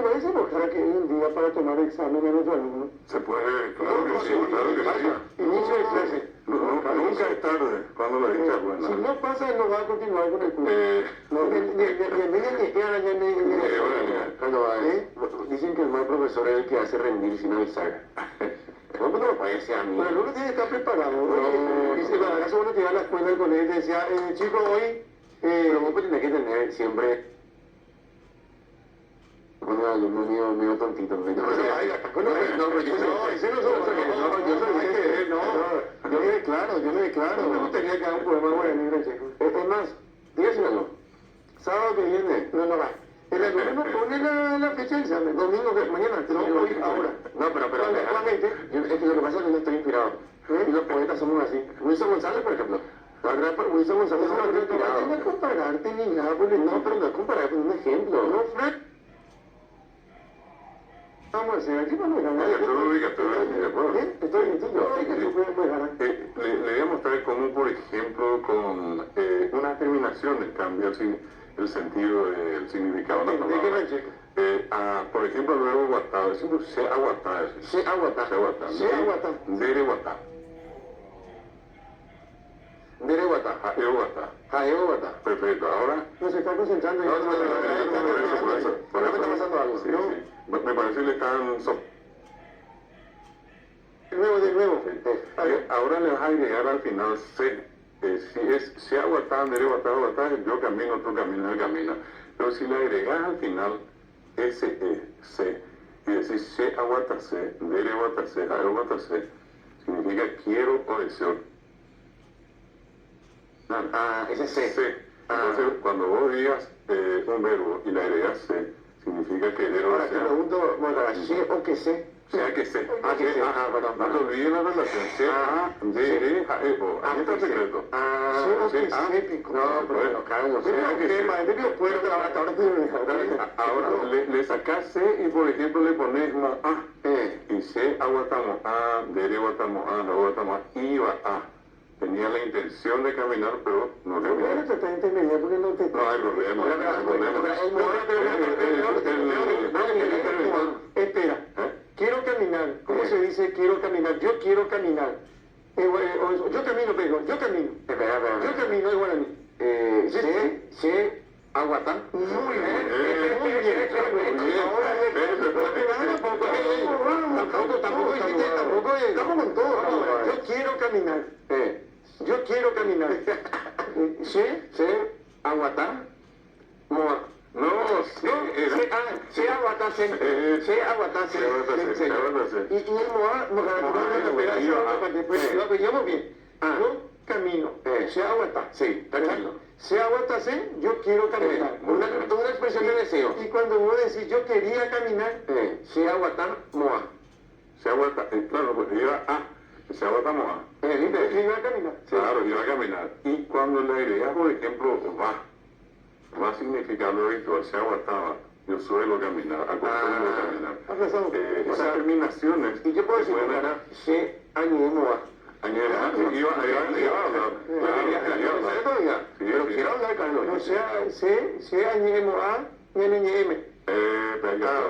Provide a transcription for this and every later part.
¿Te parece enojar que hay un día para tomar examen a nuestro alumno? Se puede, claro que sí, claro que sí. Inicio de clase. Nunca es tarde, cuando la dicha es buena. Si no pasa, él no va a continuar con el curso. Dicen que el mal profesor es el que hace rendir sin avisar. No me parece a mí. Pero el uno tiene que estar preparado. Dice, acaso uno te iba a la escuela con él y decía, chico, hoy... pero vos tenés que tener siempre... Bueno, alumno medio tontito. No, pero yo me declaro. No tenía que dar un poema guaraní, Francesco. Es más, dígase algo. Sábado que viene, no va. El alumno pone la fecha del examen. Domingo, mañana, te lo voy ahora. No, pero es que lo que pasa es que yo estoy inspirado. Y los poetas somos así. Wilson González, por ejemplo. Wilson González es un inspirado. No es compararte ni nada, no, pero no es comparar, es un ejemplo. No, Frank. Vamos a hacer aquí, vamos a ganar. Estoy mintiendo. Le voy a mostrar cómo, por ejemplo, con una terminación cambia el sentido del significado de la palabra. Por ejemplo, el verbo guatá, decimos se aguatá. Dere guatá. Dere guatá. Jaeo guatá. Perfecto, ahora... Nos está concentrando. Por eso está pasando algo. Sí. Me parece que le están... De nuevo. Ahora le vas a agregar al final se. Si es se aguatá, dere guatá, yo camino, tú caminas, él camina. Pero si le agregas al final se, y decís se aguatase, dere guatase, jaeo guatase, significa quiero o deseo. Ese se. Entonces, cuando vos digas un verbo y le agregas se, significa querer o desear. Ahora te pregunto, ¿se o que se? Sea que se. Perdón. No te olvides la relación. Se, dere, jaeo. Ahí está el secreto. No, pero Carlos, ahora le sacás se y por ejemplo le pones mo a. Y se aguatamos a, dere aguatamos a, no aguatamos a, iba a. Tenía la intención de caminar, pero no caminó. No hay problema. Espera. Quiero caminar. ¿Cómo se dice quiero caminar? Yo quiero caminar. Yo camino, pero yo camino. Yo camino en guaraní. Se aguatá. Muy bien. Tampoco estamos con todo. Yo quiero caminar. Yo quiero caminar. Se aguatá. Moa. Se aguatase. Y el moa, digamos bien. Yo camino. Se aguatá. Sí, tranquilo. Se aguatase, yo quiero caminar. Una expresión de deseo. Y cuando vos decís yo quería caminar, se aguatá, moa. Se aguanta, claro, pues iba a. Se aguanta moa. Iba a caminar. Claro, iba a caminar. Y cuando le agregas, por ejemplo, va a significar lo habitual, se aguantaba. Yo suelo caminar, acostumbro a caminar. Esas terminaciones. Y yo puedo decir, se añemoa. Pero quiero hablar, Carlos. O sea, se añemoa, ñaneñeme. A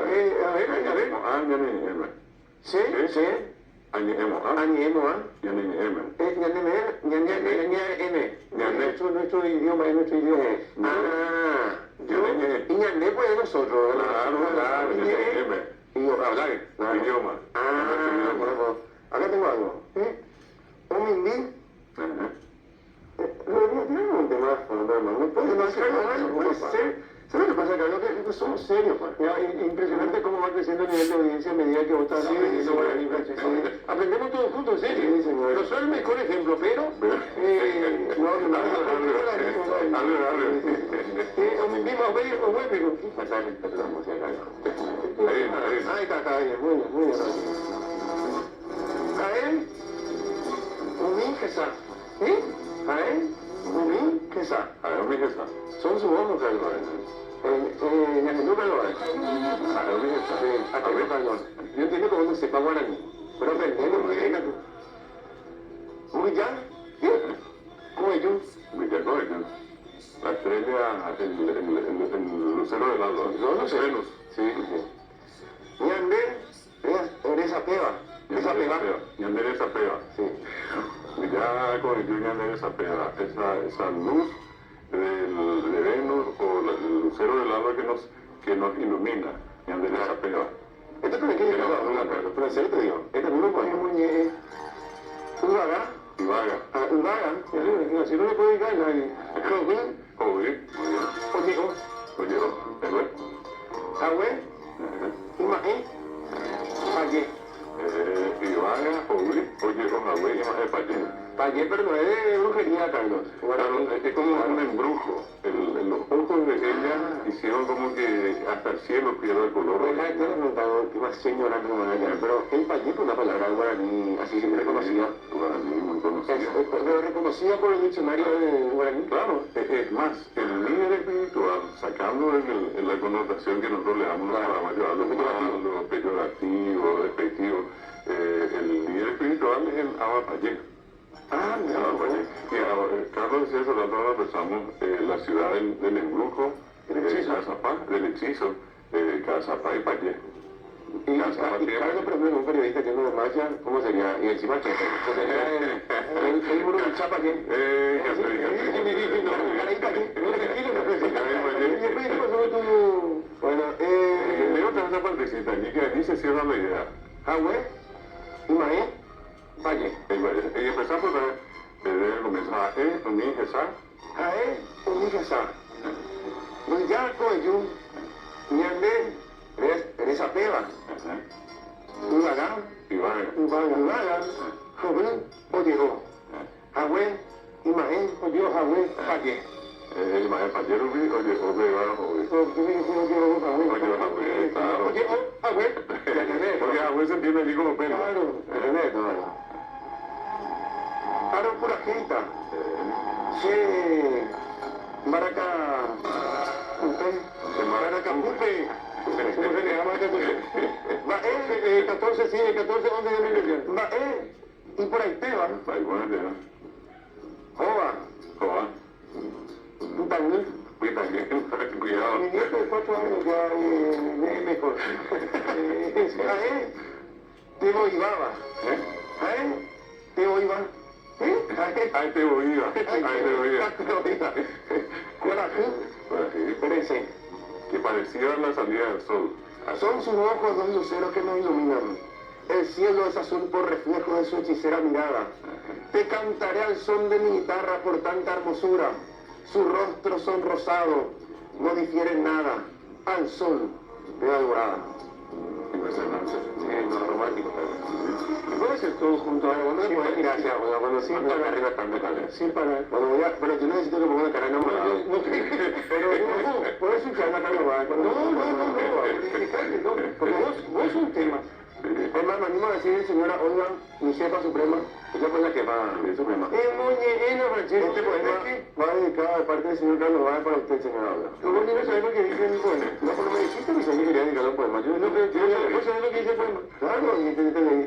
ver. Se añemoa. Nuestro idioma es nuestro idioma. Y ñané pues de nosotros. Claro, y hablar. Idioma. Acá tengo algo. Omindí. No un tema hermano. No puede ser. ¿Sabes lo que pasa, Carlos? Que somos serios, pues. Impresionante cómo va creciendo el nivel de audiencia a medida que vos estás aprendiendo guaraní francés. Aprendemos todos juntos, en serio. No soy el mejor ejemplo, pero... Ahí está bien, muy bien. Jaén, Umín, Jesá. Jaén, Umín, Jesá. Son sus ojos, Carlos. Yo entiendo que uno sepa guaraní, pero aprendemos, venga tú. Huillán, ¿cómo es yo? La estrella, el lucero del alba. No sé. Venus. Sí. pega. Sí. Ya con el lluvia de esa pega, esa luz de Venus o el lucero del alba que nos ilumina, ya de esa pega. Esto también que llegar a hablar, pero en serio te digo, este mismo pues es muñe, Uvaga, Y vaga. Uvaga, si no le puedo dedicar a nadie. Oye, muy bien. Oye, Oye, ¿verdad? Ahue, Imae, Payé. Y vaga, oye, ojalá, y más payé. Payé, pero no es de brujería, Carlos. Claro, es como un embrujo. Los ojos de ella hicieron como que hasta el cielo pierde el color. Pues la gente le preguntado que más señora como ella, pero el Payé es una palabra guaraní así reconocida. Guaraní, muy conocida. Pero reconocida por el diccionario de guaraní. Claro, es más, el líder espiritual, sacando en la connotación que nosotros le damos a la mayoría, lo peyorativo, despectivo, el líder espiritual es el Abapayé. Ah, mira, Abapayé. Y Carlos decía eso, nosotros pensamos la ciudad del embrujo, Cazapá, del hechizo, Cazapá y Payé. Y Carlos, por ejemplo, un periodista que no de Maya, ¿cómo sería? Y encima que el muro de Chapa, ¿qué? Bueno, Leo esa partecita allí que allí se cierra la idea. Ahue, Imae, Valle. Y empezamos desde el comienzo a Uni, Esa. Ae, Unijasa. Ya coyu, Ñande, Teresa Peva. Uvaga, Y vaga. Uvaga, Joven, Oyego. Ahue, Imae, Oyo, Ahue, Valle. El maestro Payero, oye, oye, porque a veces entiende allí como pelo. Claro, pura gente. Se Maraca, Maracapupe, ¿cómo se le llama? Va, 14, sí, 14, 11 de 2000. Va, y por ahí te van. Ahí bueno, Jova, joa, también. cuidado. Mi nieto de 4 años ya es mejor. Te voy baba. Te voy va. Ahí te oía, ahí te oía. Espérense. Que parecía la salida del sol. Son sus ojos dos luceros que nos iluminan. El cielo es azul por reflejo de su hechicera mirada. Te cantaré al son de mi guitarra por tanta hermosura. Su rostro sonrosado no difiere en nada al sol de la dorada. Impresionante. No, romántico. Puede ser todo junto a algo, ¿no? Gracias, cuando sí para arriba están de cara. Sí, para. Cuando voy a. Pero yo necesito que ponga una cara enamorada. Pero puedo escuchar una cara enamorada. No. Porque vos es un tema. Es más, me animo a decir, señora Olga, mi jefa suprema, ella fue la jefa suprema. Este poema va dedicado de parte del señor Carlos Vázquez para usted, señora Olga. ¿Cómo quiero saber lo que dice el poema? No, no me dijiste que yo quería dedicar un poema. Yo ¿vos sabés lo que dice el poema? Claro, y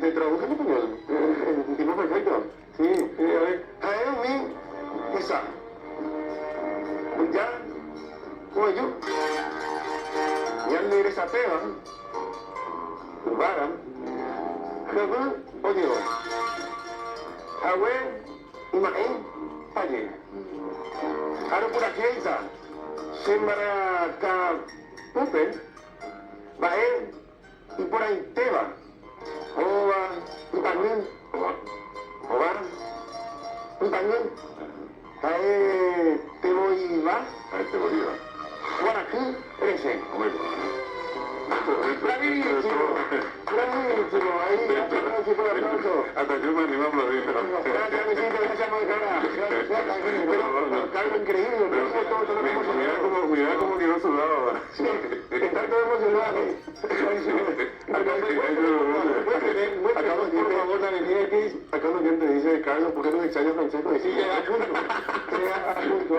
te traduje en español. En tipo perfecto. Sí, a ver. A mí, esa. Ya, como yo. Ya le eres a peba. Uvaga, Jabú, Oyego, Ahue, Imae, Paye. Aro por aquella, Semaraca, Pupe, Bae, y por ahí Teba, Ova, Utangun, Ova, Utangun, Ae, Tebo y Va, Ahí te oía. Guarajú, ese. Bravísimo, ahí, hasta yo me animé a aplaudir. Gracias, besito, gracias, pero Carlos, increíble, Mira cómo quedó sudado ahora. está todo emocionado. Por favor, la avenida X, acá no te dice, Carlos, ¿por qué no extraña Francesco? Sí, a punto.